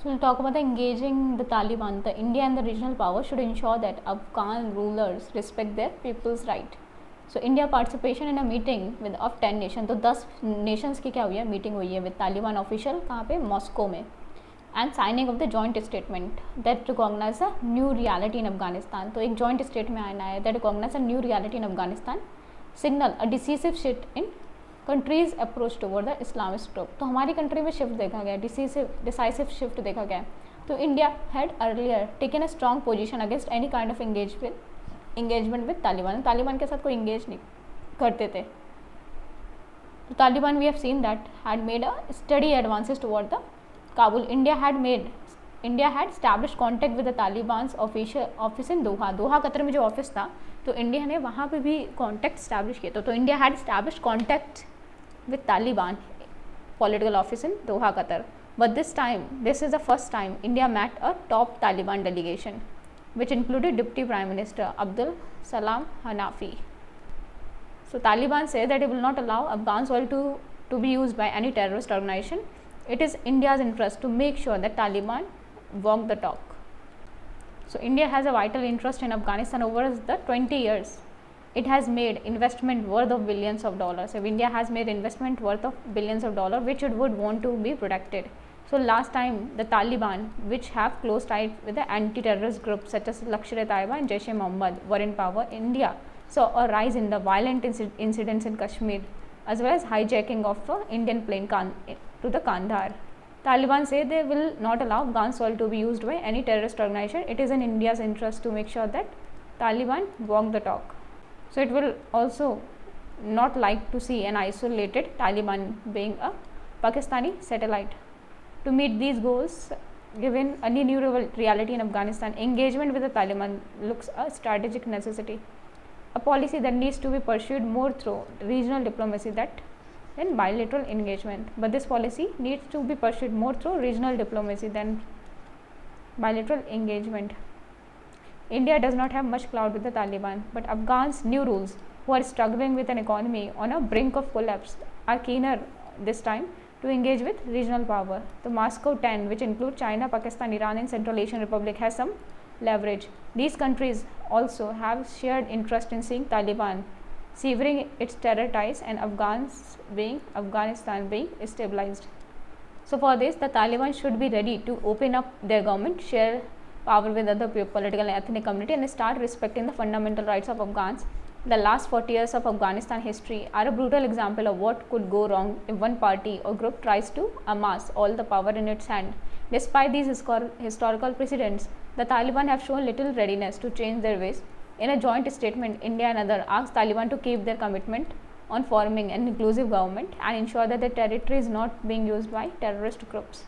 So we'll talk about the engaging the Taliban. The India and the regional power should ensure that Afghan rulers respect their people's right. So India participation in a meeting with of 10 nations. तो 10 nations की क्या हुई है meeting हुई है with Taliban official कहाँ पे Moscow में and signing of the joint statement that recognize a new reality in Afghanistan. तो एक जॉइंट स्टेट में आना है that recognize a new reality in Afghanistan, signal a decisive shift in countries approach toward the Islamist group. तो हमारी country में shift देखा गया, डिसाइसिव शिफ्ट देखा गया. तो India had earlier taken a strong position against any kind of engagement with Taliban. Taliban के साथ कोई इंगेज नहीं करते थे. तो Taliban we have seen that had made a steady advances toward the Kabul. India had establish contact with the Taliban office in Doha. Doha Qatar में जो office था तो इंडिया ने वहाँ पे भी कॉन्टैक्ट स्टैब्लिश किया. तो India had establish contact with Taliban political office in Doha, Qatar. But this is the first time India met a top Taliban delegation, which included Deputy Prime Minister Abdul Salam Hanafi. So Taliban say that it will not allow Afghan soil to be used by any terrorist organization. It is India's interest to make sure that Taliban walk the talk. So India has a vital interest in Afghanistan over the 20 years. It has made investment worth of billions of dollars. If India has made investment worth of billions of dollars, which it would want to be protected. So last time the Taliban, which have close ties with the anti-terrorist groups such as Lashkar-e-Taiba and Jaish-e-Mohammed, were in power, India saw a rise in the violent incidents in Kashmir, as well as hijacking of Indian plane to the Kandahar. Taliban say they will not allow Afghan soil to be used by any terrorist organization. It is in India's interest to make sure that Taliban walk the talk. So it will also not like to see an isolated Taliban being a Pakistani satellite. To meet these goals, given any new reality in Afghanistan, engagement with the Taliban looks a strategic necessity. A policy that needs to be pursued more through regional diplomacy than bilateral engagement. But this policy needs to be pursued more through regional diplomacy than bilateral engagement. India does not have much clout with the Taliban, but Afghans' new rules, who are struggling with an economy on a brink of collapse, are keener this time to engage with regional power. The Moscow 10, which include China, Pakistan, Iran and Central Asian Republic, has some leverage. These countries also have shared interest in seeing Taliban severing its terror ties and Afghanistan being stabilized. So for this, the Taliban should be ready to open up their government, share power with other political and ethnic community and start respecting the fundamental rights of Afghans. The last 40 years of Afghanistan history are a brutal example of what could go wrong if one party or group tries to amass all the power in its hand. Despite these historical precedents, the Taliban have shown little readiness to change their ways. In a joint statement, India and others asked Taliban to keep their commitment on forming an inclusive government and ensure that their territory is not being used by terrorist groups.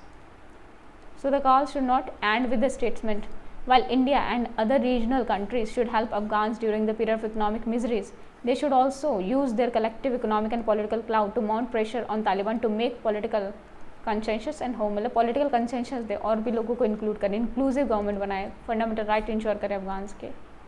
So the call should not end with the statement. While India and other regional countries should help Afghans during the period of economic miseries, they should also use their collective economic and political clout to mount pressure on Taliban to make political consensus and home. मतलब political consensus दे और भी लोगों को include करें, inclusive government बनाए, fundamental right ensure करें Afghans के.